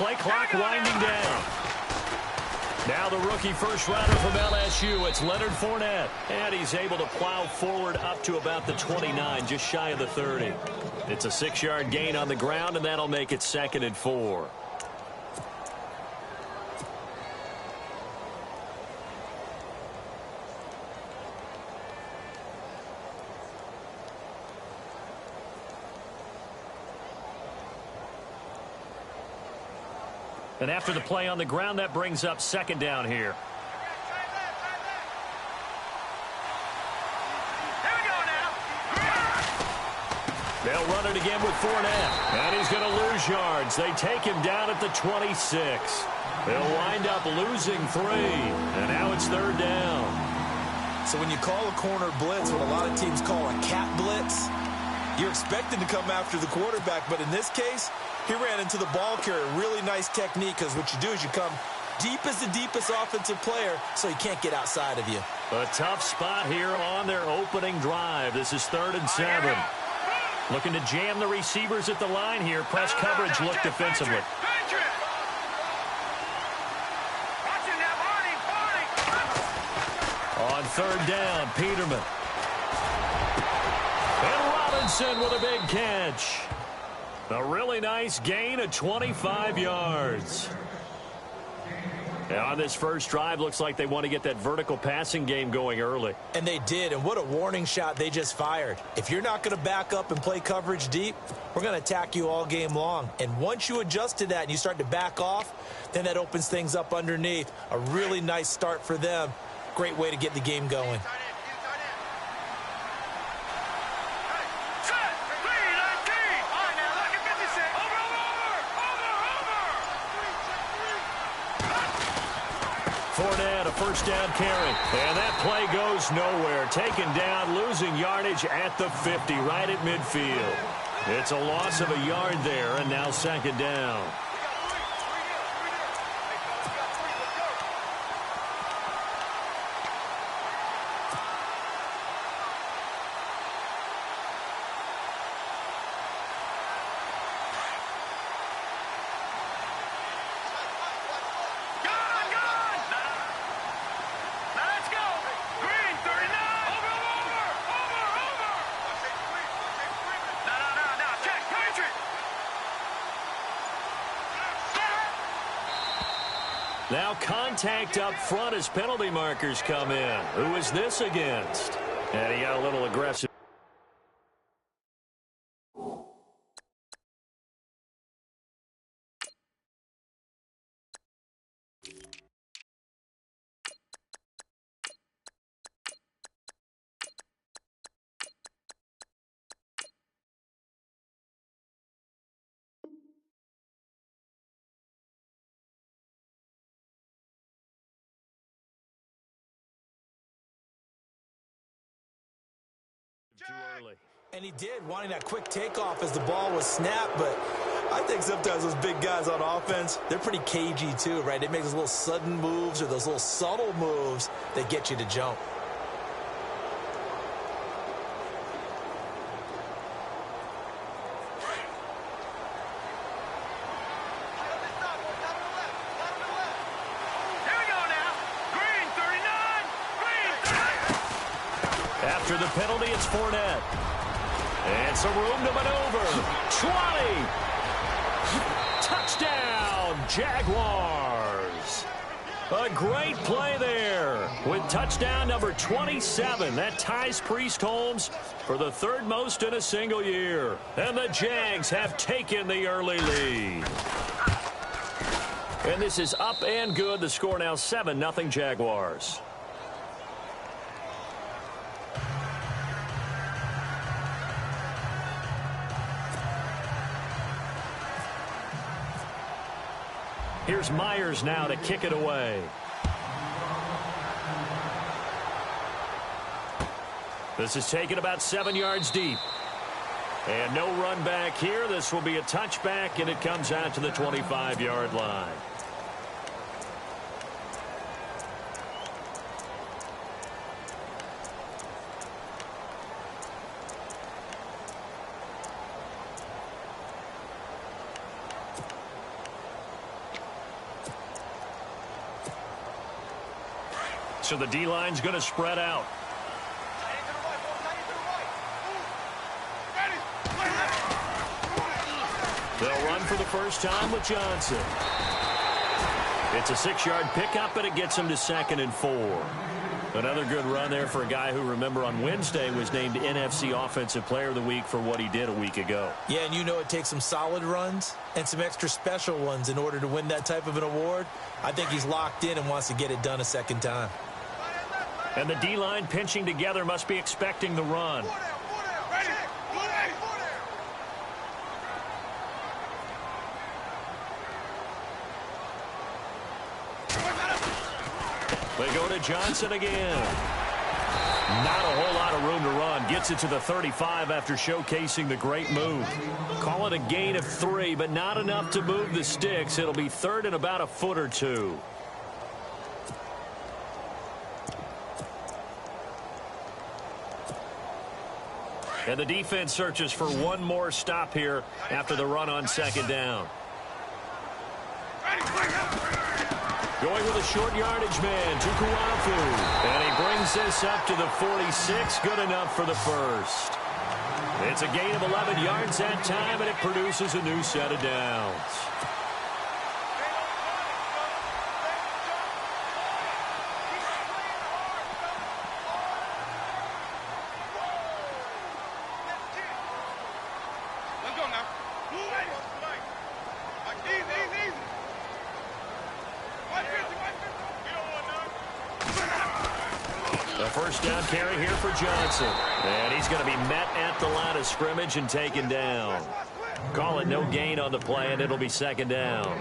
play clock winding down. Now the rookie first rounder from LSU, it's Leonard Fournette. And he's able to plow forward up to about the 29, just shy of the 30. It's a 6-yard gain on the ground, and that'll make it 2nd and 4. And after the play on the ground, that brings up 2nd down here. They'll run it again with Fournette. And he's going to lose yards. They take him down at the 26. They'll wind up losing 3. And now it's 3rd down. So when you call a corner blitz, what a lot of teams call a cat blitz, you're expected to come after the quarterback. But in this case, he ran into the ball carrier. Really nice technique, because what you do is you come deep as the deepest offensive player, so he can't get outside of you. A tough spot here on their opening drive. This is 3rd and 7. Looking to jam the receivers at the line here. Press coverage look defensively. On 3rd down, Peterman. And Robinson with a big catch. A really nice gain of 25 yards. And on this first drive, looks like they want to get that vertical passing game going early. And they did, and what a warning shot they just fired. If you're not going to back up and play coverage deep, we're going to attack you all game long. And once you adjust to that and you start to back off, then that opens things up underneath. A really nice start for them. Great way to get the game going. Fournette, a first down carry. And that play goes nowhere. Taken down, losing yardage at the 50, right at midfield. It's a loss of a yard there, and now 2nd down. Now contact up front as penalty markers come in. Who is this against? And he got a little aggressive. Too early. And he did, wanting that quick takeoff as the ball was snapped. But I think sometimes those big guys on offense, they're pretty cagey too, right? They make those little sudden moves or those little subtle moves that get you to jump. After the penalty, it's Fournette. And some room to maneuver. 20. Touchdown, Jaguars. A great play there with touchdown number 27. That ties Priest Holmes for the 3rd most in a single year. And the Jags have taken the early lead. And this is up and good. The score now 7-0 Jaguars. Here's Myers now to kick it away. This is taken about 7 yards deep. And no run back here. This will be a touchback, and it comes out to the 25-yard line. So the D-line's going to spread out. They'll run for the first time with Johnson. It's a 6-yard pickup, and it gets him to 2nd and 4. Another good run there for a guy who, remember, on Wednesday was named NFC Offensive Player of the Week for what he did a week ago. Yeah, and you know it takes some solid runs and some extra special ones in order to win that type of an award. I think he's locked in and wants to get it done a second time. And the D-line pinching together must be expecting the run. They go to Johnson again. Not a whole lot of room to run. Gets it to the 35 after showcasing the great move. Call it a gain of 3, but not enough to move the sticks. It'll be 3rd and about a foot or 2. And the defense searches for one more stop here after the run on 2nd down. Going with a short yardage man, Tukuafu. And he brings this up to the 46. Good enough for the first. It's a gain of 11 yards that time, and it produces a new set of downs. First down carry here for Johnson. And he's going to be met at the line of scrimmage and taken down. Call it no gain on the play, and it'll be 2nd down.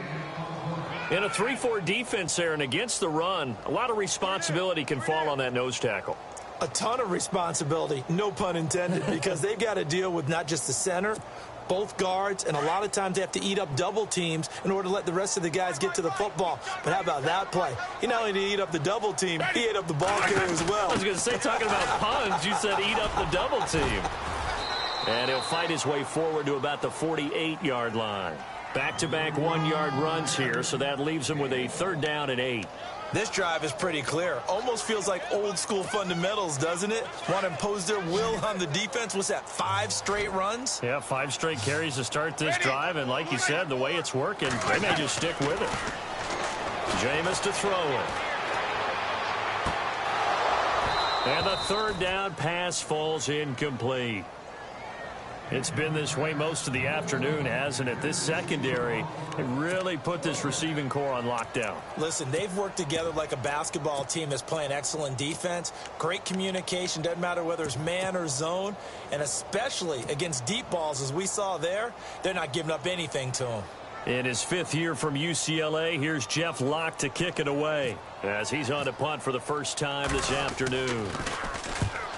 In a 3-4 defense there and against the run, a lot of responsibility can fall on that nose tackle. A ton of responsibility, no pun intended, because they've got to deal with not just the center, both guards, and a lot of times they have to eat up double teams in order to let the rest of the guys get to the football. But how about that play? He not only did he eat up the double team, he ate up the ball carrier as well. I was going to say, talking about puns, you said eat up the double team. And he'll fight his way forward to about the 48-yard line. Back-to-back 1-yard runs here, so that leaves him with a 3rd down and 8. This drive is pretty clear. Almost feels like old-school fundamentals, doesn't it? Want to impose their will on the defense. What's that, 5 straight runs? Yeah, 5 straight carries to start this drive, and like you said, the way it's working, they may just stick with it. Jameis to throw it. And the 3rd down pass falls incomplete. It's been this way most of the afternoon, hasn't it? This secondary, it really put this receiving core on lockdown. Listen, they've worked together like a basketball team that's playing excellent defense. Great communication, doesn't matter whether it's man or zone. And especially against deep balls, as we saw there, they're not giving up anything to them. In his 5th year from UCLA, here's Jeff Locke to kick it away as he's on to punt for the first time this afternoon.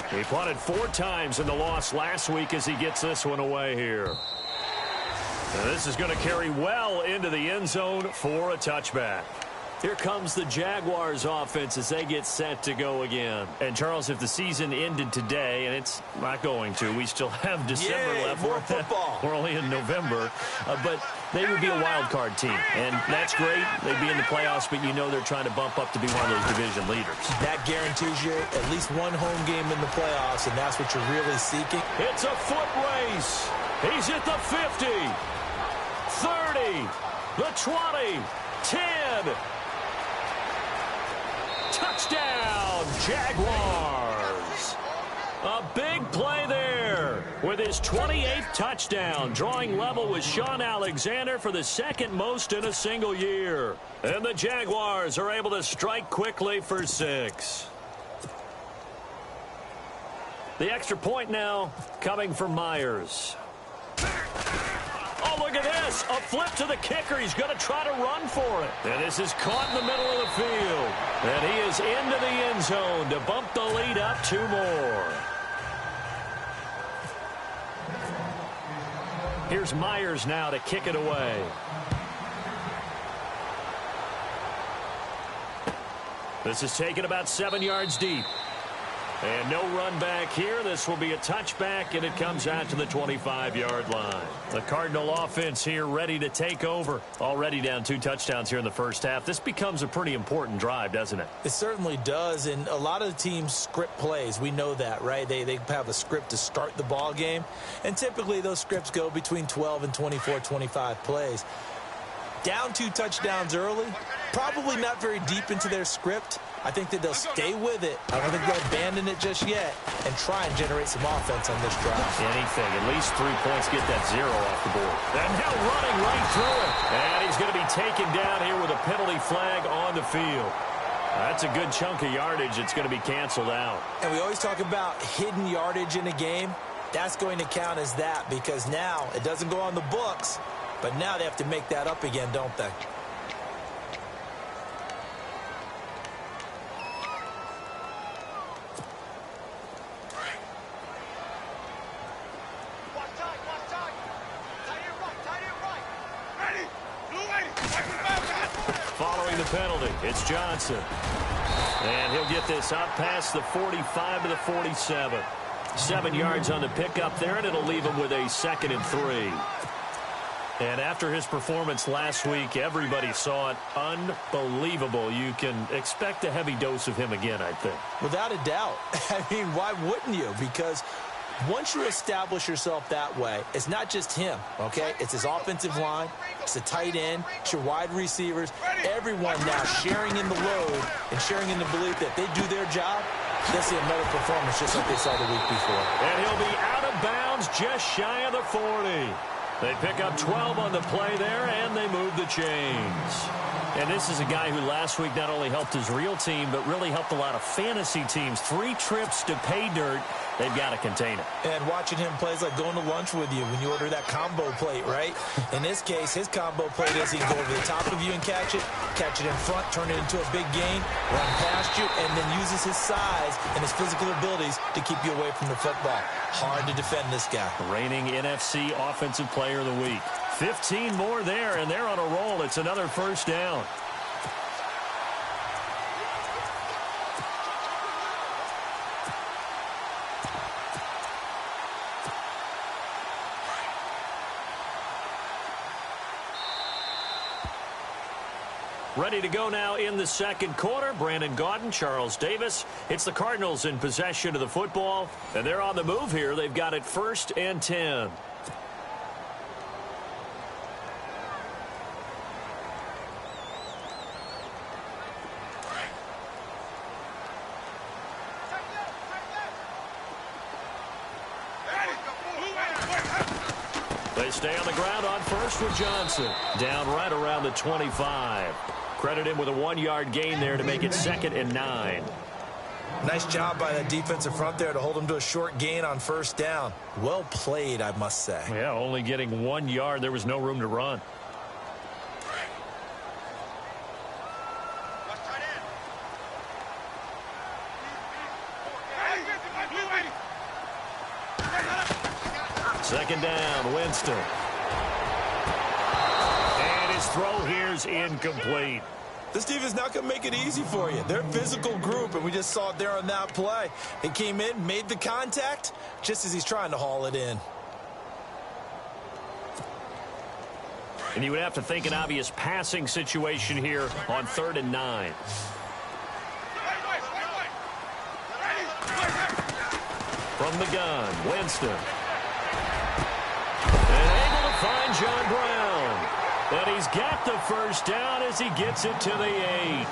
He punted 4 times in the loss last week as he gets this one away here. And this is going to carry well into the end zone for a touchback. Here comes the Jaguars offense as they get set to go again. And, Charles, if the season ended today, and it's not going to, we still have December left. More football. We're only in November. But they would be a wild card team. And that's great. They'd be in the playoffs, but you know they're trying to bump up to be one of those division leaders. That guarantees you at least one home game in the playoffs, and that's what you're really seeking. It's a foot race. He's at the 50, 30, the 20, 10. Touchdown, Jaguars. A big play there with his 28th touchdown, drawing level with Sean Alexander for the 2nd most in a single year. And the Jaguars are able to strike quickly for 6. The extra point now coming from Myers. Oh, look at this. A flip to the kicker. He's going to try to run for it. And this is caught in the middle of the field. And he is into the end zone to bump the lead up 2 more. Here's Myers now to kick it away. This is taken about 7 yards deep. And no run back here. This will be a touchback, and it comes out to the 25-yard line. The Cardinal offense here ready to take over. Already down 2 touchdowns here in the first half. This becomes a pretty important drive, doesn't it? It certainly does, and a lot of the teams script plays. We know that, right? They have a script to start the ball game, and typically those scripts go between 12 and 24, 25 plays. Down 2 touchdowns early, probably not very deep into their script. I think that they'll stay with it. I don't think they'll abandon it just yet and try and generate some offense on this drive. Anything. At least 3 points, get that 0 off the board. And now running right through it. And he's going to be taken down here with a penalty flag on the field. That's a good chunk of yardage. It's going to be canceled out. And we always talk about hidden yardage in a game. That's going to count as that because now it doesn't go on the books, but now they have to make that up again, don't they? Following the penalty, it's Johnson. And he'll get this up past the 45 to the 47. 7 yards on the pickup there, and it'll leave him with a 2nd and 3. And after his performance last week, everybody saw it. Unbelievable. You can expect a heavy dose of him again, I think. Without a doubt. I mean, why wouldn't you? Because once you establish yourself that way, it's not just him, okay? It's his offensive line, it's the tight end, it's your wide receivers, everyone now sharing in the load and sharing in the belief that they do their job. They'll see another performance just like they saw the week before. And he'll be out of bounds just shy of the 40. They pick up 12 on the play there, and they move the chains. And this is a guy who last week not only helped his real team, but really helped a lot of fantasy teams. 3 trips to pay dirt. They've got to contain it. And watching him play is like going to lunch with you when you order that combo plate, right? In this case, his combo plate is he can go over the top of you and catch it in front, turn it into a big gain, run past you, and then uses his size and his physical abilities to keep you away from the football. Hard to defend this guy. Reigning NFC Offensive Player of the Week. 15 more there, and they're on a roll. It's another first down. Ready to go now in the second quarter. Brandon Gaudin, Charles Davis. It's the Cardinals in possession of the football, and they're on the move here. They've got it 1st and 10. They stay on the ground on first with Johnson. Down right around the 25. Credit him with a 1-yard gain there to make it 2nd and 9. Nice job by the defensive front there to hold him to a short gain on first down. Well played, I must say. Yeah, only getting 1 yard. There was no room to run. Second down, Winston. And his throw here's incomplete. This defense is not going to make it easy for you. They're a physical group, and we just saw it there on that play. He came in, made the contact, just as he's trying to haul it in. And you would have to think an obvious passing situation here on 3rd and 9. From the gun, Winston. And able to find John Brown. And he's got the first down as he gets it to the 8.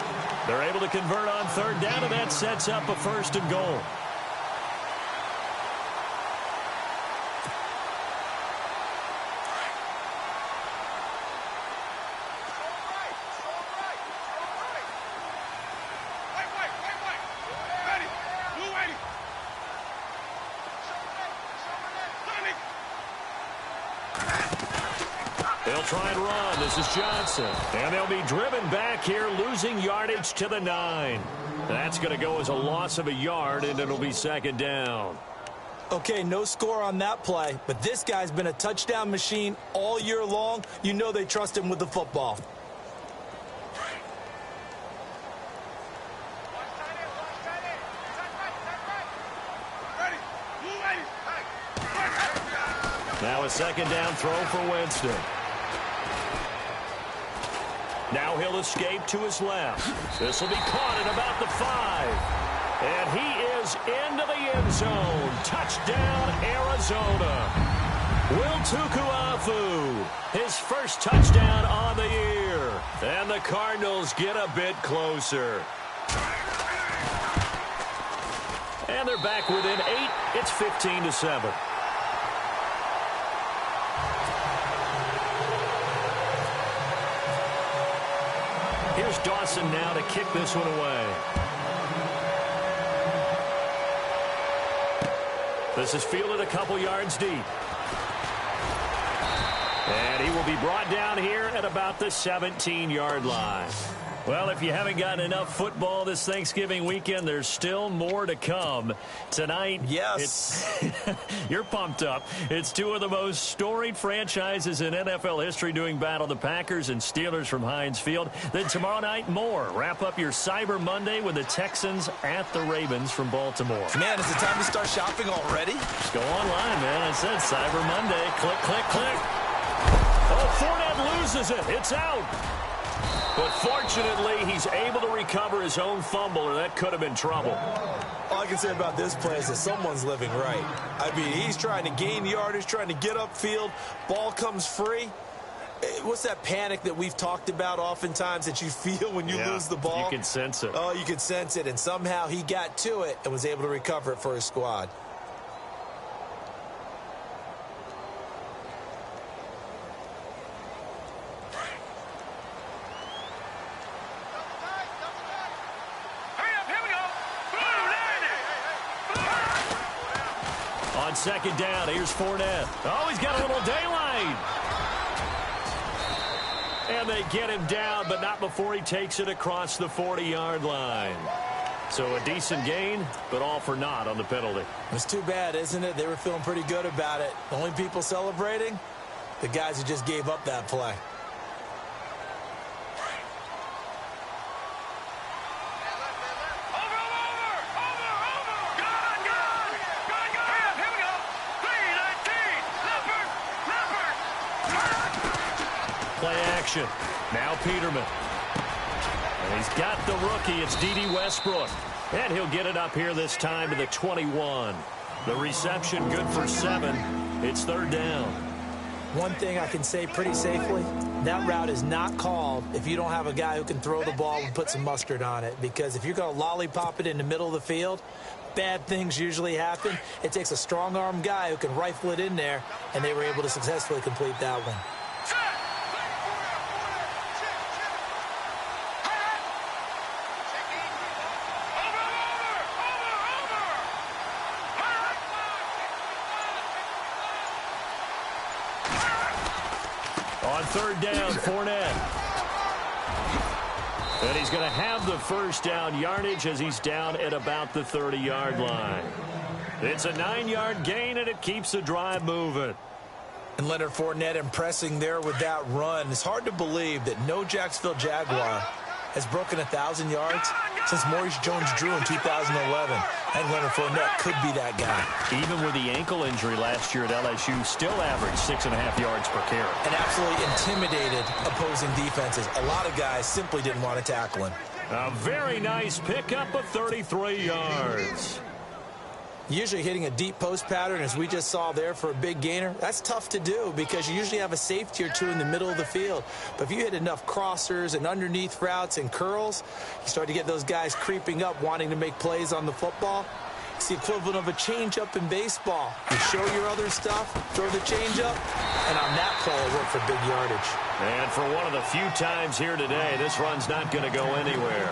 They're able to convert on 3rd down, and that sets up a 1st and goal. They'll try and run. This is Johnson. And they'll be driven back here, losing yardage to the 9. That's going to go as a loss of a yard, and it'll be 2nd down. Okay, no score on that play, but this guy's been a touchdown machine all year long. You know they trust him with the football. Now a second down throw for Winston. Now he'll escape to his left. This will be caught at about the 5. And he is into the end zone. Touchdown, Arizona. Will Tukuafu, his first touchdown on the year. And the Cardinals get a bit closer. And they're back within 8. It's 15-7. Here's Dawson now to kick this one away. This is fielded a couple yards deep. And he will be brought down here at about the 17-yard line. Well, if you haven't gotten enough football this Thanksgiving weekend, there's still more to come. Tonight, yes, you're pumped up. It's two of the most storied franchises in NFL history doing battle, the Packers and Steelers from Heinz Field. Then tomorrow night, more. Wrap up your Cyber Monday with the Texans at the Ravens from Baltimore. Man, is it time to start shopping already? Just go online, man. I said Cyber Monday. Click, click, click. Oh, Fournette loses it. It's out. But fortunately, he's able to recover his own fumble, or that could have been trouble. All I can say about this play is that someone's living right. I mean, he's trying to gain yardage, trying to get upfield. Ball comes free. What's that panic that we've talked about oftentimes that you feel when you lose the ball? You can sense it. Oh, you can sense it. And somehow he got to it and was able to recover it for his squad. On second down, here's Fournette. Oh, he's got a little daylight. And they get him down, but not before he takes it across the 40-yard line. So a decent gain, but all for naught on the penalty. It's too bad, isn't it? They were feeling pretty good about it. The only people celebrating, the guys who just gave up that play. Now Peterman. And he's got the rookie. It's D.D. Westbrook. And he'll get it up here this time to the 21. The reception good for 7. It's third down. One thing I can say pretty safely, that route is not called if you don't have a guy who can throw the ball and put some mustard on it. Because if you're going to lollipop it in the middle of the field, bad things usually happen. It takes a strong-arm guy who can rifle it in there, and they were able to successfully complete that one. On third down, Fournette. And he's going to have the first down yardage as he's down at about the 30-yard line. It's a 9-yard gain, and it keeps the drive moving. And Leonard Fournette impressing there with that run. It's hard to believe that no Jacksonville Jaguar has broken 1,000 yards since Maurice Jones-Drew in 2011. And Leonard Fournette could be that guy. Even with the ankle injury last year at LSU, still averaged 6.5 yards per carry. And absolutely intimidated opposing defenses. A lot of guys simply didn't want to tackle him. A very nice pickup of 33 yards. Usually hitting a deep post pattern, as we just saw there for a big gainer, that's tough to do because you usually have a safety or two in the middle of the field. But if you hit enough crossers and underneath routes and curls, you start to get those guys creeping up, wanting to make plays on the football. It's the equivalent of a changeup in baseball. You show your other stuff, throw the changeup, and on that play, it worked for big yardage. And for one of the few times here today, this run's not going to go anywhere.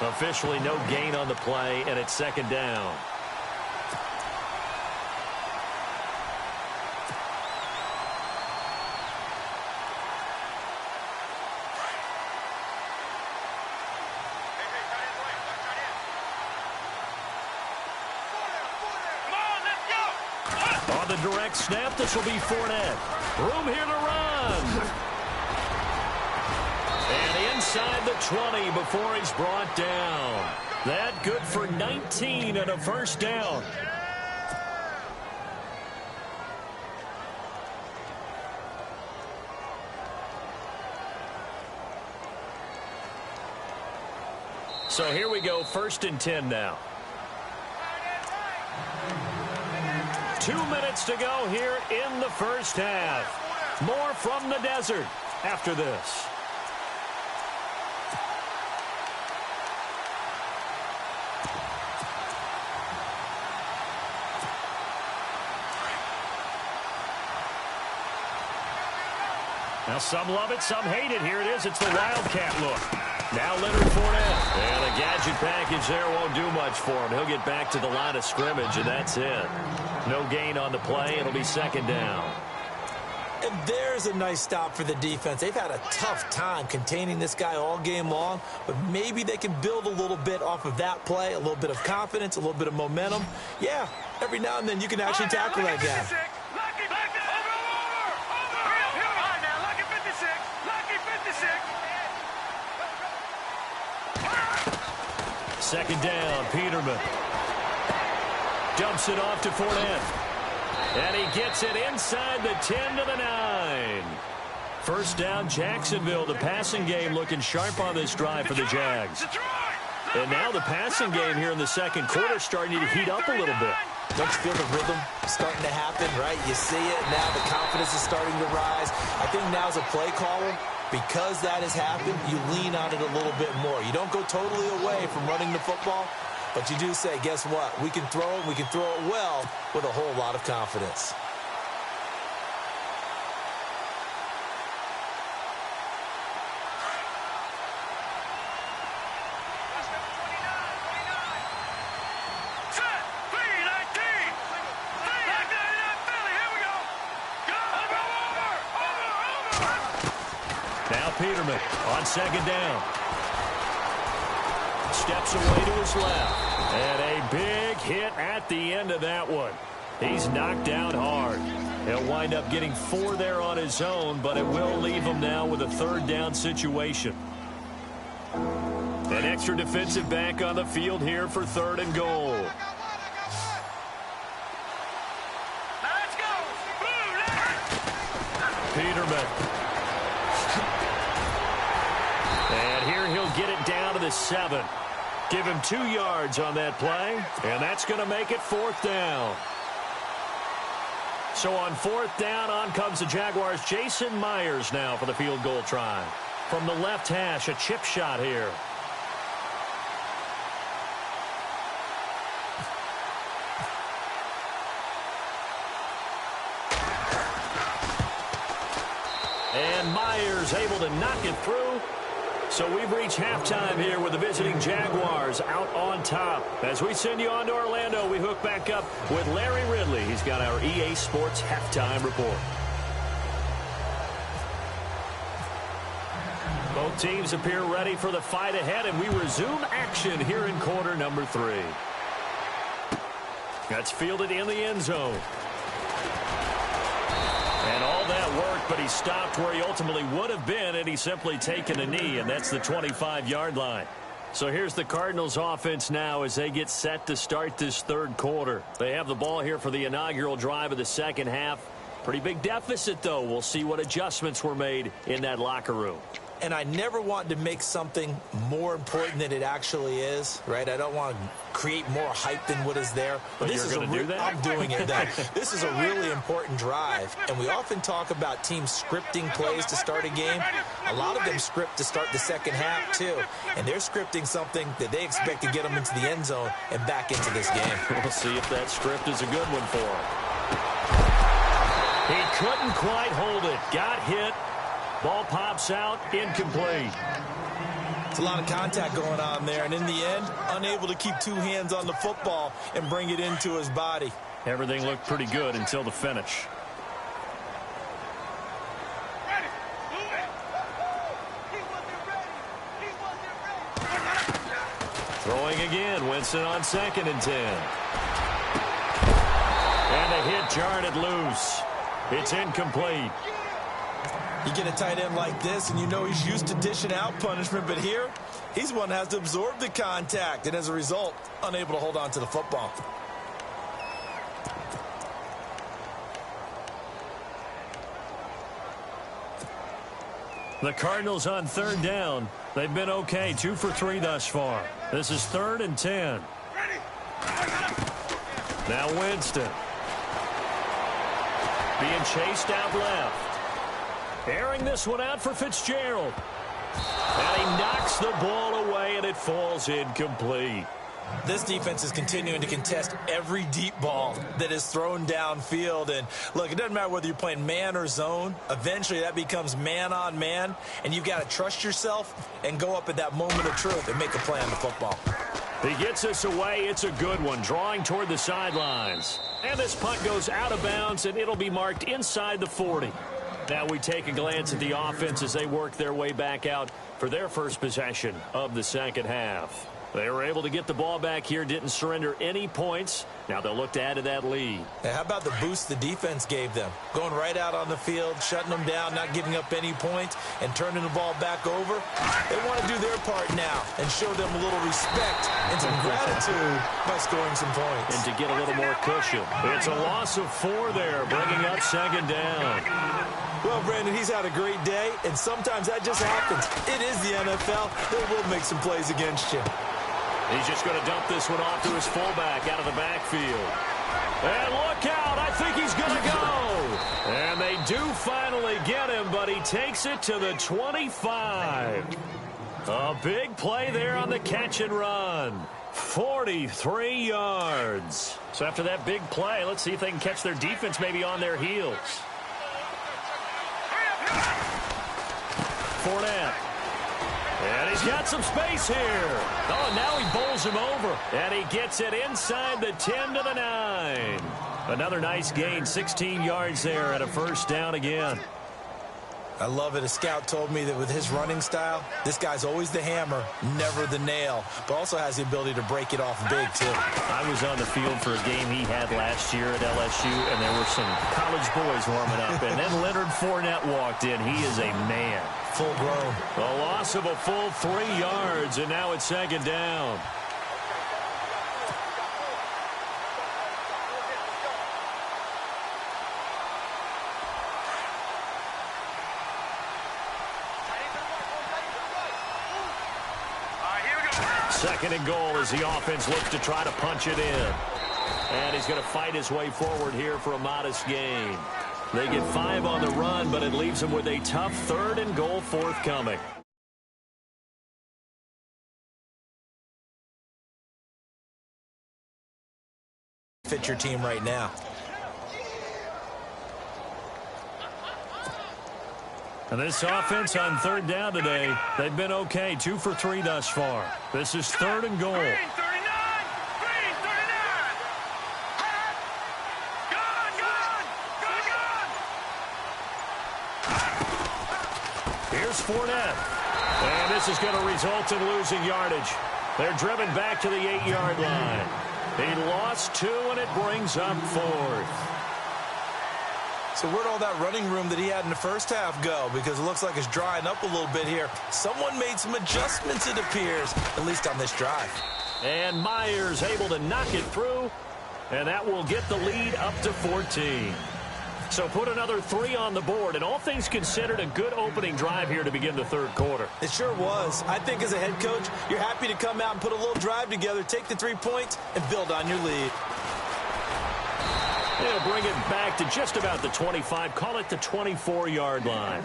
Officially no gain on the play, and it's second down. On the direct snap, this will be Fournette. Room here to run. And inside the 20 before he's brought down. That good for 19 and a first down. So here we go, 1st and 10 now. 2 minutes to go here in the first half. More from the desert after this. Now some love it, some hate it. Here it is. It's the Wildcat look. Now Leonard Fournette. And a gadget package there won't do much for him. He'll get back to the line of scrimmage, and that's it. No gain on the play. It'll be 2nd down. And there's a nice stop for the defense. They've had a tough time containing this guy all game long, but maybe they can build a little bit off of that play, a little bit of confidence, a little bit of momentum. Yeah, every now and then you can actually tackle that guy. Second down, Peterman. Dumps it off to Fournette. And he gets it inside the 10 to the 9. First down, Jacksonville. The passing game looking sharp on this drive for the Jags. And now the passing game here in the second quarter starting to heat up a little bit. Don't you feel the rhythm starting to happen, right? You see it now. The confidence is starting to rise. I think now as a play caller, because that has happened, you lean on it a little bit more. You don't go totally away from running the football, but you do say, guess what? We can throw it. We can throw it well with a whole lot of confidence. Now Peterman on second down. Steps away to his left. And a big hit at the end of that one. He's knocked down hard. He'll wind up getting 4 there on his own, but it will leave him now with a 3rd down situation. An extra defensive back on the field here for 3rd and goal. Peterman. And here he'll get it down to the 7. Give him 2 yards on that play, and that's going to make it 4th down. So on 4th down, on comes the Jaguars' Jason Myers now for the field goal try. From the left hash, a chip shot here. And Myers able to knock it through. So we've reached halftime here with the visiting Jaguars out on top. As we send you on to Orlando, we hook back up with Larry Ridley. He's got our EA Sports halftime report. Both teams appear ready for the fight ahead, and we resume action here in quarter number 3. That's fielded in the end zone. And all that work, but he stopped where he ultimately would have been, and he's simply taken a knee, and that's the 25-yard line. So here's the Cardinals offense now as they get set to start this 3rd quarter. They have the ball here for the inaugural drive of the second half. Pretty big deficit, though. We'll see what adjustments were made in that locker room. And I never want to make something more important than it actually is, right? I don't want to create more hype than what is there. But this is going to do that? I'm doing it, though. This is a really important drive. And we often talk about teams scripting plays to start a game. A lot of them script to start the second half, too. And they're scripting something that they expect to get them into the end zone and back into this game. We'll see if that script is a good one for him. He couldn't quite hold it. Got hit. Ball pops out, incomplete. It's a lot of contact going on there, and in the end, unable to keep 2 hands on the football and bring it into his body. Everything looked pretty good until the finish. Throwing again, Winston on 2nd and 10. And a hit jarred it loose. It's incomplete. You get a tight end like this, and you know he's used to dishing out punishment, but here, he's one that has to absorb the contact, and as a result, unable to hold on to the football. The Cardinals on third down. They've been okay, 2 for 3 thus far. This is 3rd and 10. Now Winston. Being chased out left. Airing this one out for Fitzgerald. And he knocks the ball away, and it falls incomplete. This defense is continuing to contest every deep ball that is thrown downfield. And, look, it doesn't matter whether you're playing man or zone. Eventually, that becomes man-on-man, and you've got to trust yourself and go up at that moment of truth and make a play on the football. He gets this away. It's a good one, drawing toward the sidelines. And this punt goes out of bounds, and it'll be marked inside the 40. Now we take a glance at the offense as they work their way back out for their first possession of the second half. They were able to get the ball back here, didn't surrender any points. Now they'll look to add to that lead. Now, how about the boost the defense gave them? Going right out on the field, shutting them down, not giving up any points, and turning the ball back over. They want to do their part now and show them a little respect and some gratitude by scoring some points. And to get a little more cushion. It's a loss of 4 there, bringing up second down. Well, Brandon, he's had a great day, and sometimes that just happens. It is the NFL. They will make some plays against you. He's just going to dump this one off to his fullback out of the backfield. And look out, I think he's going to go. And they do finally get him, but he takes it to the 25. A big play there on the catch and run. 43 yards. So after that big play, let's see if they can catch their defense maybe on their heels. Fournette. And he's got some space here. Oh, and now he bowls him over. And he gets it inside the 10 to the 9. Another nice gain, 16 yards there at a first down again. I love it. A scout told me that with his running style, this guy's always the hammer, never the nail, but also has the ability to break it off big, too. I was on the field for a game he had last year at LSU, and there were some college boys warming up, and then Leonard Fournette walked in. He is a man. Full grown. A loss of a full 3 yards, and now it's second down. Second and goal as the offense looks to try to punch it in. And he's going to fight his way forward here for a modest gain. They get 5 on the run, but it leaves them with a tough 3rd and goal forthcoming. Fit your team right now. And this offense on 3rd down today, they've been okay, 2 for 3 thus far. This is 3rd and goal. Green 39! Green 39! Gone! Here's Fournette. And this is going to result in losing yardage. They're driven back to the 8-yard line. He lost 2, and it brings up 4th. So where'd all that running room that he had in the first half go? Because it looks like it's drying up a little bit here. Someone made some adjustments, it appears, at least on this drive. And Myers able to knock it through, and that will get the lead up to 14. So put another 3 on the board, and all things considered, a good opening drive here to begin the 3rd quarter. It sure was. I think as a head coach, you're happy to come out and put a little drive together, take the 3 points, and build on your lead. They'll bring it back to just about the 25, call it the 24-yard line.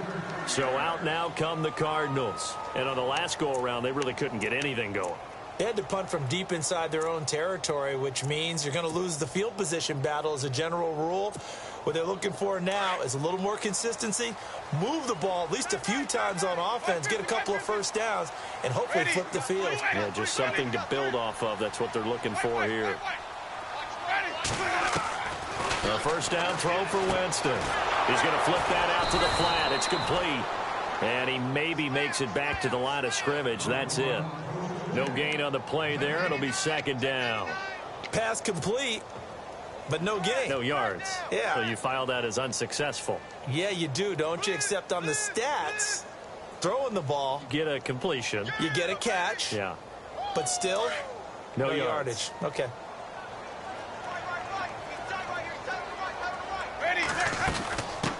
So out now come the Cardinals. And on the last go-around, they really couldn't get anything going. They had to punt from deep inside their own territory, which means you're going to lose the field position battle as a general rule. What they're looking for now is a little more consistency, move the ball at least a few times on offense, get a couple of first downs, and hopefully flip the field. Yeah, just something to build off of. That's what they're looking for here. A first down throw for Winston. He's going to flip that out to the flat. It's complete. And he maybe makes it back to the line of scrimmage. That's it. No gain on the play there. It'll be second down. Pass complete, but no gain. No yards. Yeah. So you file that as unsuccessful. Yeah, you do, don't you? Except on the stats, throwing the ball. Get a completion. You get a catch. Yeah. But still, no yardage. Okay.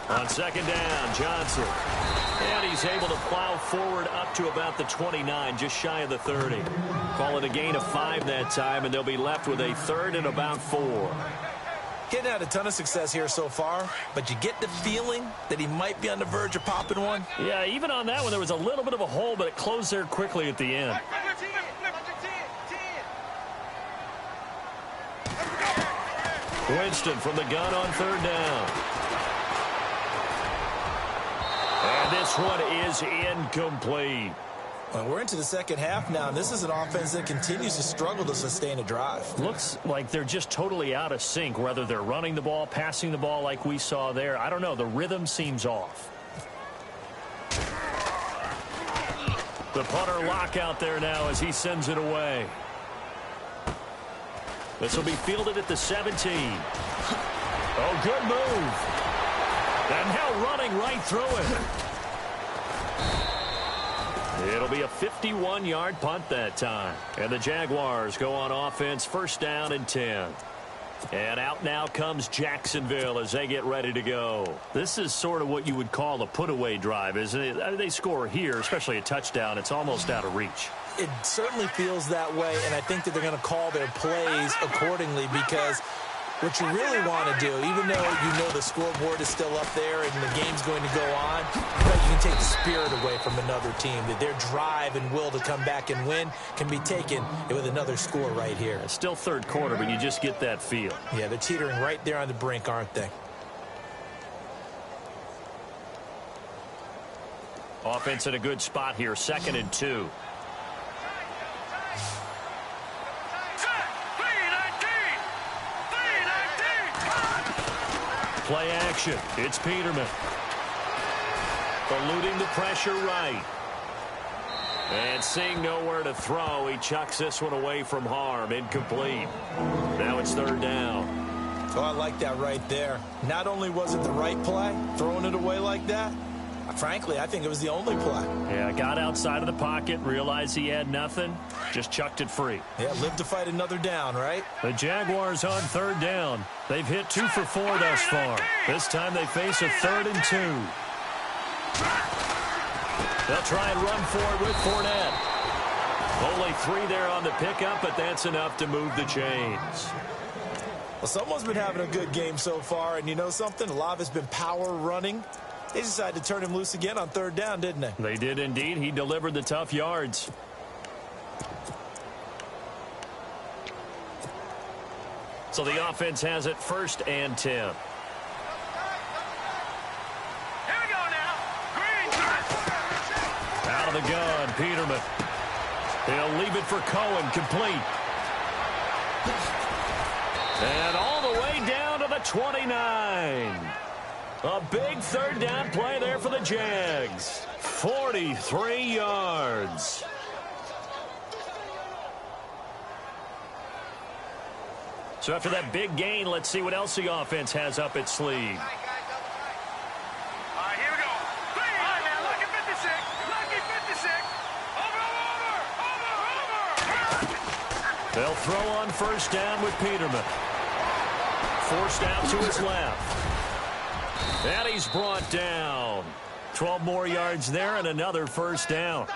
On second down, Johnson. And he's able to plow forward up to about the 29, just shy of the 30. Call it a gain of 5 that time, and they'll be left with a third and about 4. Getting had a ton of success here so far, but you get the feeling that he might be on the verge of popping one. Yeah, even on that one, there was a little bit of a hole, but it closed there quickly at the end. Winston from the gun on third down. And this one is incomplete. Well, we're into the second half now, and this is an offense that continues to struggle to sustain a drive. Looks like they're just totally out of sync, whether they're running the ball, passing the ball like we saw there. I don't know. The rhythm seems off. The punter lockout there now as he sends it away. This will be fielded at the 17. Oh, good move. And now running right through it. It'll be a 51-yard punt that time. And the Jaguars go on offense, first down and 10. And out now comes Jacksonville as they get ready to go. This is sort of what you would call a put-away drive, isn't it? I mean, they score here, especially a touchdown. It's almost out of reach. It certainly feels that way, and I think that they're going to call their plays accordingly, because what you really want to do, even though you know the scoreboard is still up there and the game's going to go on, you can take the spirit away from another team. That their drive and will to come back and win can be taken with another score right here. It's still third quarter, but you just get that feel. Yeah, they're teetering right there on the brink, aren't they? Offense in a good spot here, 2nd and 2. Play action. It's Peterman. Eluding the pressure right. And seeing nowhere to throw, he chucks this one away from harm. Incomplete. Now it's third down. Oh, I like that right there. Not only was it the right play, throwing it away like that, frankly, I think it was the only play. Yeah, got outside of the pocket, realized he had nothing, just chucked it free. Yeah, live to fight another down, right? The Jaguars on third down. They've hit 2 for 4 thus far. This time they face a 3rd and 2. They'll try and run for it with Fournette. Only 3 there on the pickup, but that's enough to move the chains. Well, someone's been having a good game so far, and you know something? A lot of it's been power running. They decided to turn him loose again on third down, didn't they? They did indeed. He delivered the tough yards. So the offense has it 1st and 10. Here we go now. Green. Out of the gun, Peterman. He'll leave it for Cohen, complete. And all the way down to the 29. A big third down play there for the Jags. 43 yards. So after that big gain, let's see what else the offense has up its sleeve. All right, here we go. All right, now, lucky 56. Lucky 56. Over. They'll throw on first down with Peterman. Forced out to his left. And he's brought down. 12 more yards there and another first down.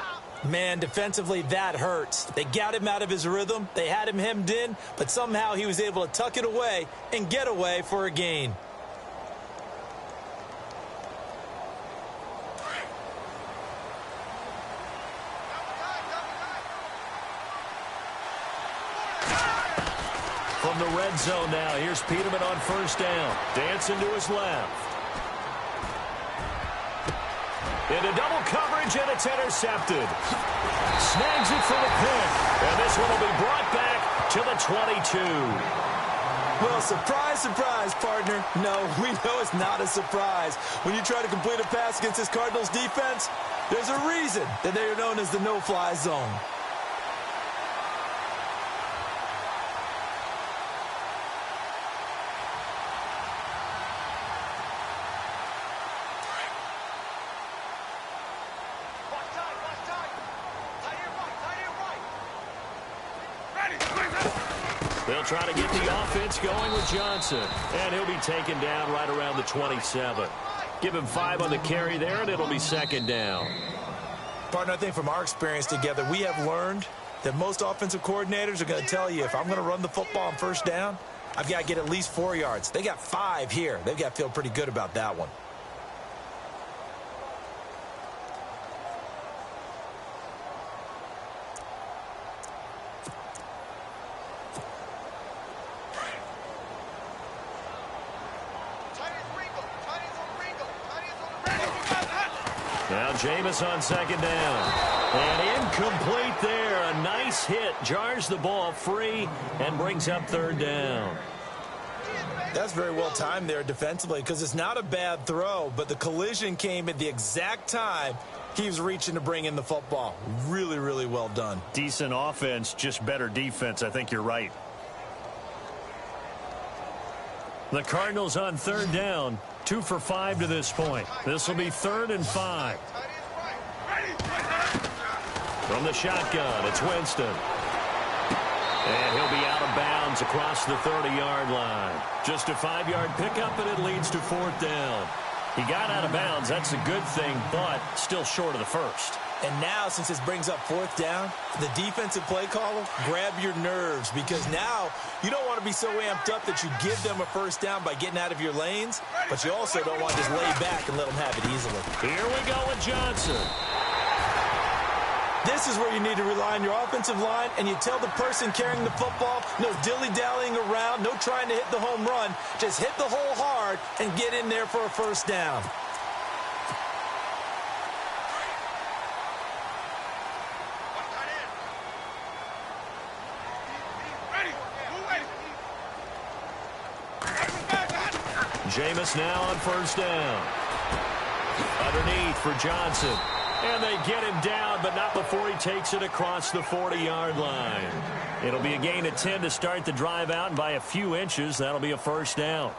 Man, defensively, that hurts. They got him out of his rhythm. They had him hemmed in, but somehow he was able to tuck it away and get away for a gain. From the red zone now, here's Peterman on first down. Dancing to his left. Into double coverage, and it's intercepted. Snags it for the pick. And this one will be brought back to the 22. Well, surprise, surprise, partner. No, we know it's not a surprise. When you try to complete a pass against this Cardinals defense, there's a reason that they are known as the no-fly zone. They'll try to get the offense going with Johnson. And he'll be taken down right around the 27. Give him 5 on the carry there, and it'll be second down. Partner, I think from our experience together, we have learned that most offensive coordinators are going to tell you, if I'm going to run the football on first down, I've got to get at least 4 yards. They got 5 here. They've got to feel pretty good about that one. Now Jameis on second down. And incomplete there. A nice hit. Jars the ball free and brings up third down. That's very well timed there defensively, because it's not a bad throw, but the collision came at the exact time he was reaching to bring in the football. Really, really well done. Decent offense, just better defense. I think you're right. The Cardinals on third down. 2 for 5 to this point. This will be 3rd and 5. From the shotgun, it's Winston. And he'll be out of bounds across the 30-yard line. Just a 5-yard pickup, and it leads to 4th down. He got out of bounds. That's a good thing, but still short of the first. And now, since this brings up 4th down, the defensive play caller, grab your nerves, because now you don't want to be so amped up that you give them a first down by getting out of your lanes, but you also don't want to just lay back and let them have it easily. Here we go with Johnson. This is where you need to rely on your offensive line, and you tell the person carrying the football, no dilly-dallying around, no trying to hit the home run. Just hit the hole hard and get in there for a first down. Jameis now on first down. Underneath for Johnson. And they get him down, but not before he takes it across the 40-yard line. It'll be a gain of 10 to start the drive out, and by a few inches, that'll be a first down.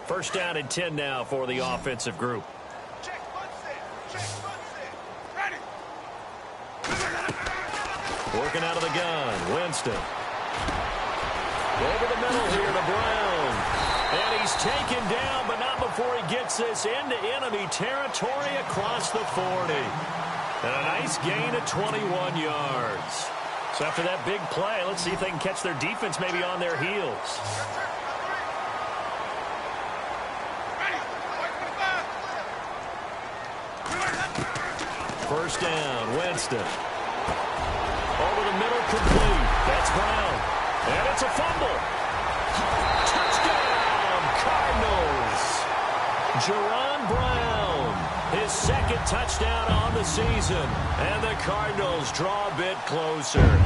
First down and 10 now for the offensive group. Working out of the gun, Winston. Over the middle here to Brown. And he's taken down, but not before he gets this into enemy territory across the 40. And a nice gain of 21 yards. So after that big play, let's see if they can catch their defense maybe on their heels. First down, Winston. Over the middle, complete. That's Brown. And it's a fumble. Touchdown, Cardinals. Jerron Brown, his second touchdown on the season. And the Cardinals draw a bit closer.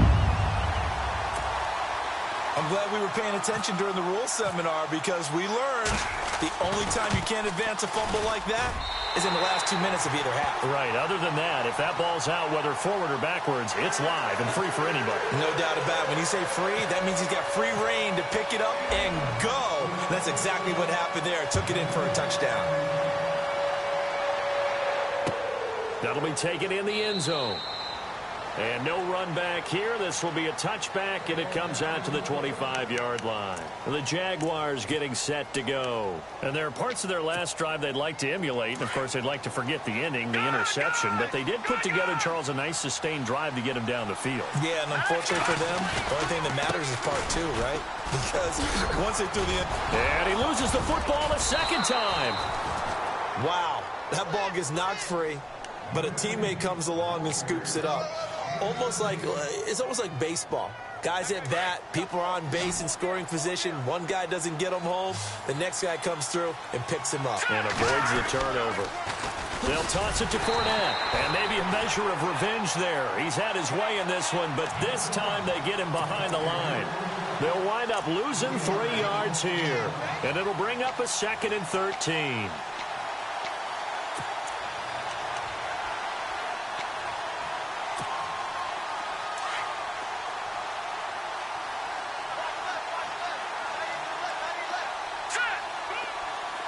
I'm glad we were paying attention during the rules seminar, because we learned the only time you can't advance a fumble like that is in the last 2 minutes of either half. Right. Other than that, if that ball's out, whether forward or backwards, it's live and free for anybody. No doubt about it. When you say free, that means he's got free reign to pick it up and go. That's exactly what happened there. Took it in for a touchdown. That'll be taken in the end zone. And no run back here. This will be a touchback, and it comes out to the 25-yard line. The Jaguars getting set to go. And there are parts of their last drive they'd like to emulate. And, of course, they'd like to forget the ending, the interception. But they did put together, Charles, a nice sustained drive to get him down the field. Yeah, and unfortunately for them, the only thing that matters is part 2, right? Because once they threw the end... And he loses the football a second time. Wow, that ball gets knocked free, but a teammate comes along and scoops it up. It's almost like baseball. Guys at bat, people are on base in scoring position. One guy doesn't get him home. The next guy comes through and picks him up. And avoids the turnover. They'll toss it to Fournette. And maybe a measure of revenge there. He's had his way in this one, but this time they get him behind the line. They'll wind up losing 3 yards here. And it'll bring up a 2nd and 13.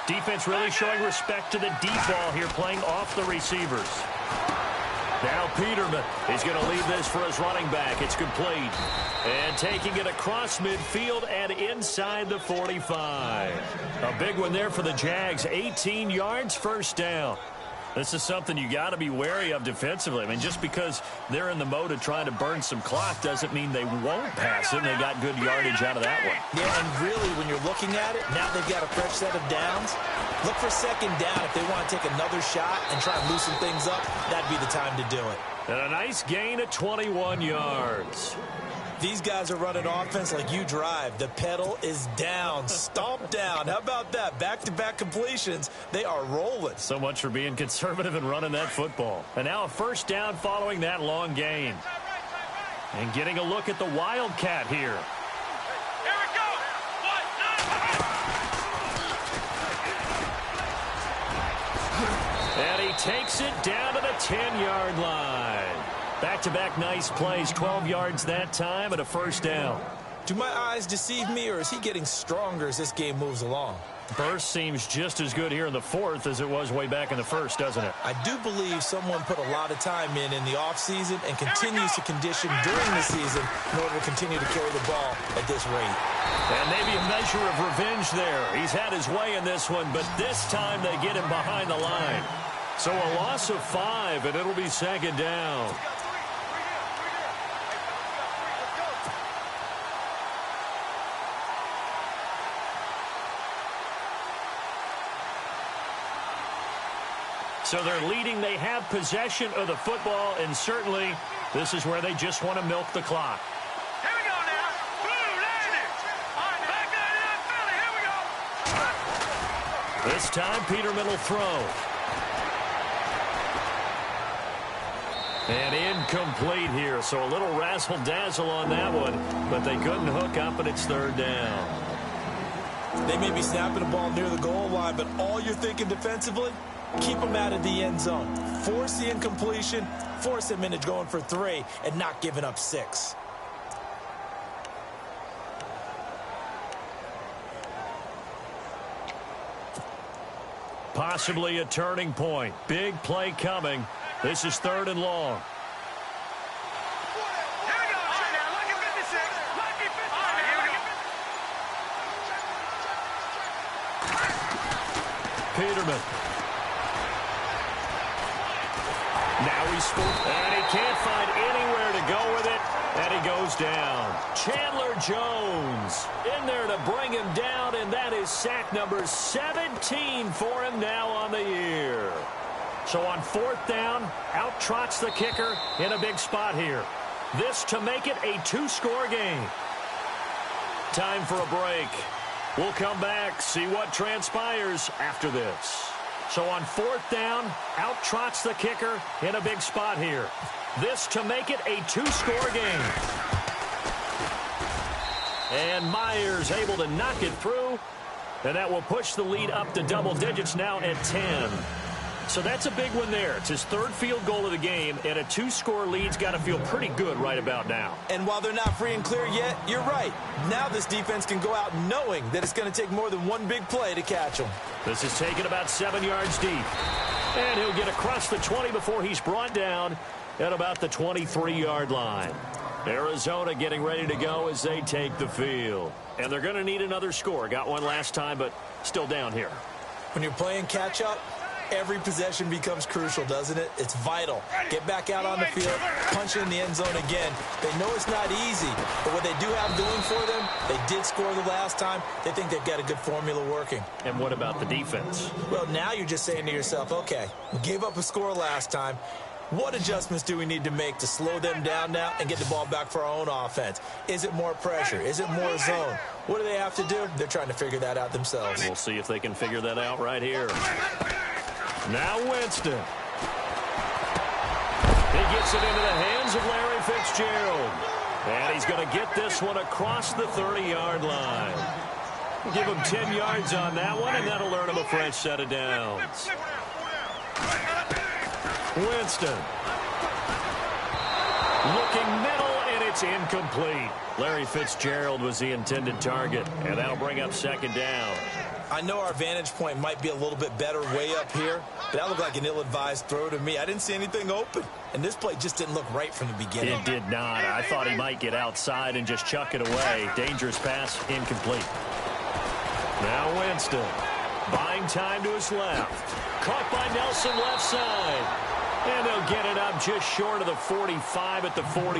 Defense really showing respect to the deep ball here, playing off the receivers. Now Peterman, he's going to leave this for his running back. It's complete. And taking it across midfield and inside the 45. A big one there for the Jags. 18 yards, first down. This is something you got to be wary of defensively. I mean, just because they're in the mode of trying to burn some clock doesn't mean they won't pass it. And they got good yardage out of that one. Yeah, and really, when you're looking at it, now they've got a fresh set of downs. Look for second down if they want to take another shot and try and loosen things up. That'd be the time to do it. And a nice gain of 21 yards. These guys are running offense like you drive. The pedal is down, stomp down. How about that? Back-to-back completions. They are rolling. So much for being conservative and running that football. And now a first down following that long gain. And getting a look at the Wildcat here. Here we go. And he takes it down to the 10-yard line. Back-to-back nice plays, 12 yards that time and a first down. Do my eyes deceive me, or is he getting stronger as this game moves along? Burst seems just as good here in the fourth as it was way back in the first, doesn't it? I do believe someone put a lot of time in the offseason and continues to condition during the season in order to continue to carry the ball at this rate. And maybe a measure of revenge there. He's had his way in this one, but this time they get him behind the line. So a loss of 5, and it'll be second down. So they're leading. They have possession of the football, and certainly this is where they just want to milk the clock. Here we go now. Boom, there it is. All right, back there in that belly. Here we go. This time, Peterman will throw. And incomplete here, so a little razzle-dazzle on that one, but they couldn't hook up, and it's third down. They may be snapping the ball near the goal line, but all you're thinking defensively, keep them out of the end zone. Force the incompletion, force them into going for 3, and not giving up 6. Possibly a turning point. Big play coming. This is third and long. Here we go. All right, now, lucky 56. Lucky 56. All right, here we go. Peterman. Now he's spooked, and he can't find anywhere to go with it, and he goes down. Chandler Jones in there to bring him down, and that is sack number 17 for him now on the year. So on fourth down, out trots the kicker in a big spot here. This to make it a 2-score game. Time for a break. We'll come back, see what transpires after this. So on fourth down, out trots the kicker in a big spot here. This to make it a 2-score game. And Myers able to knock it through. And that will push the lead up to double digits now at 10. So that's a big one there. It's his third field goal of the game, and a 2-score lead's got to feel pretty good right about now. And while they're not free and clear yet, you're right. Now this defense can go out knowing that it's going to take more than one big play to catch them. This is taken about 7 yards deep. And he'll get across the 20 before he's brought down at about the 23-yard line. Arizona getting ready to go as they take the field. And they're going to need another score. Got one last time, but still down here. When you're playing catch-up, every possession becomes crucial, doesn't it? It's vital. Get back out on the field, punch in the end zone again. They know it's not easy, but what they do have going for them, they did score the last time. They think they've got a good formula working. And what about the defense? Well, now you're just saying to yourself, okay, we gave up a score last time. What adjustments do we need to make to slow them down now and get the ball back for our own offense? Is it more pressure? Is it more zone? What do they have to do? They're trying to figure that out themselves. We'll see if they can figure that out right here. Now Winston. He gets it into the hands of Larry Fitzgerald. And he's going to get this one across the 30-yard line. Give him 10 yards on that one, and that'll earn him a fresh set of downs. Winston. Looking middle, and It's incomplete. Larry Fitzgerald was the intended target, and that'll bring up second down. I know our vantage point might be a little bit better way up here, but that looked like an ill-advised throw to me. I didn't see anything open, and this play just didn't look right from the beginning. It did not. I thought he might get outside and just chuck it away. Dangerous pass, incomplete. Now Winston, buying time to his left. Caught by Nelson left side. And they'll get it up just short of the 45 at the 44.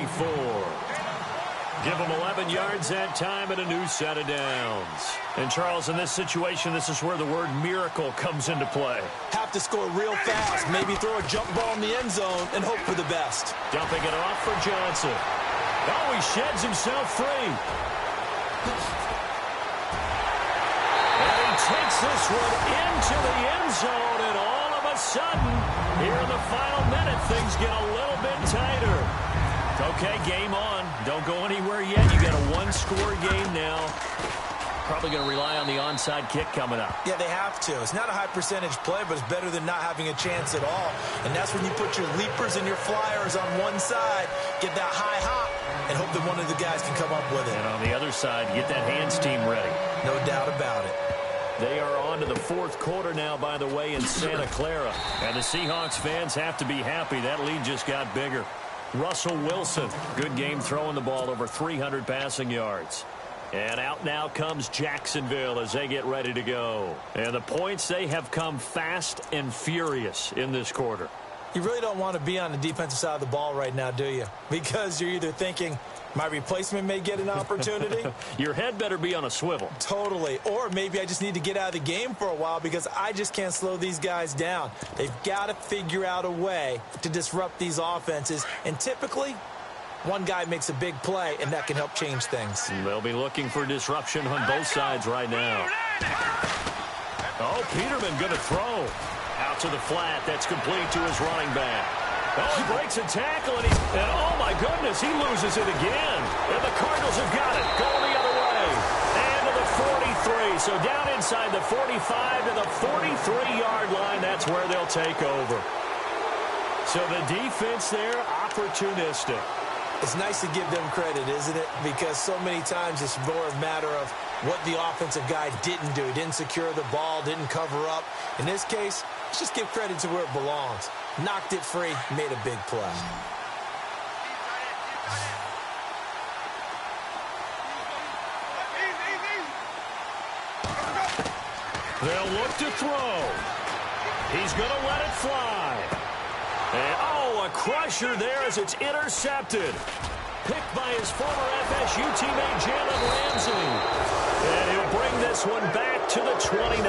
Give them 11 yards that time and a new set of downs. And, Charles, in this situation, this is where the word miracle comes into play. Have to score real fast, maybe throw a jump ball in the end zone and hope for the best. Dumping it off for Johnson. Oh, he sheds himself free. And he takes this one into the end zone, and all of a sudden, here in the final minute, things get a little bit tighter. Okay, game on. Don't go anywhere yet. You got a one-score game now. Probably going to rely on the onside kick coming up. Yeah, they have to. It's not a high-percentage play, but it's better than not having a chance at all. And that's when you put your leapers and your flyers on one side, get that high hop, and hope that one of the guys can come up with it. And on the other side, get that hands team ready. No doubt about it. They are on to the fourth quarter now, by the way, in Santa Clara. And the Seahawks fans have to be happy. That lead just got bigger. Russell Wilson, good game throwing the ball, over 300 passing yards. And out now comes Jacksonville as they get ready to go. And the points, they have come fast and furious in this quarter. You really don't want to be on the defensive side of the ball right now, do you? Because you're either thinking, my replacement may get an opportunity. Your head better be on a swivel. Totally. Or maybe I just need to get out of the game for a while because I just can't slow these guys down. They've got to figure out a way to disrupt these offenses. And typically, one guy makes a big play, and that can help change things. They'll be looking for disruption on both sides right now. Oh, Peterman going to throw. Out to the flat. That's complete to his running back. Oh, he breaks a tackle, and oh, my goodness, he loses it again. And the Cardinals have got it. Going the other way. And to the 43. So down inside the 45 to the 43-yard line. That's where they'll take over. So the defense there, opportunistic. It's nice to give them credit, isn't it? Because so many times it's more a matter of what the offensive guy didn't do. He didn't secure the ball, didn't cover up. In this case, let's just give credit to where it belongs. Knocked it free, made a big play. They'll look to throw. He's going to let it fly. And, oh, a crusher there as it's intercepted. Picked by his former FSU teammate, Jalen Ramsey. And he'll bring this one back to the 29.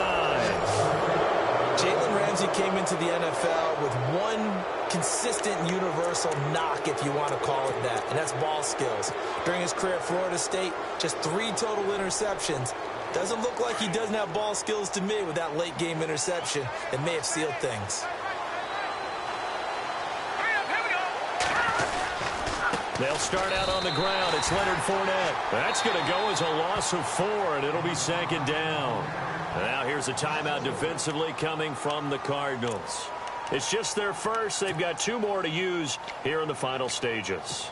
Jalen Ramsey came into the NFL with one consistent universal knock, if you want to call it that, and that's ball skills. During his career at Florida State, just 3 total interceptions. Doesn't look like he doesn't have ball skills to me with that late-game interception that may have sealed things. They'll start out on the ground. It's Leonard Fournette. That's going to go as a loss of 4, and it'll be second down. Now here's a timeout defensively coming from the Cardinals. It's just their first. They've got 2 more to use here in the final stages.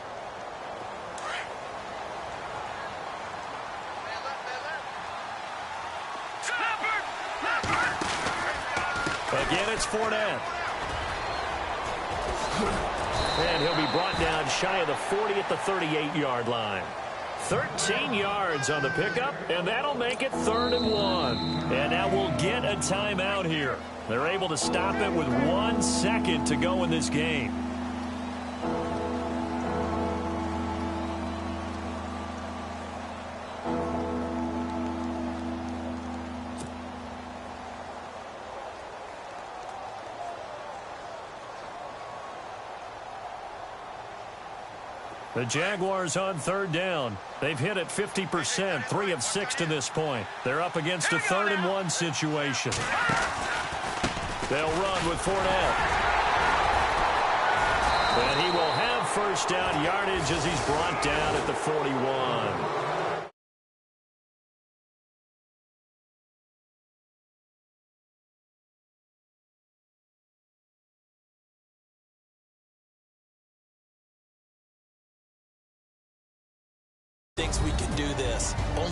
Again, it's Fournette. And he'll be brought down shy of the 40 at the 38-yard line. 13 yards on the pickup, and that'll make it 3rd and 1. And now we'll get a timeout here. They're able to stop it with 1 second to go in this game. The Jaguars on 3rd down. They've hit it 50%, 3 of 6 to this point. They're up against a 3rd and 1 situation. They'll run with Fournette. And he will have first down yardage as he's brought down at the 41.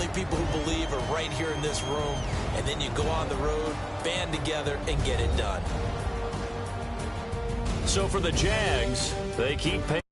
only people who believe are right here in this room. And then you go on the road, band together, and get it done. So for the Jags, they keep paying.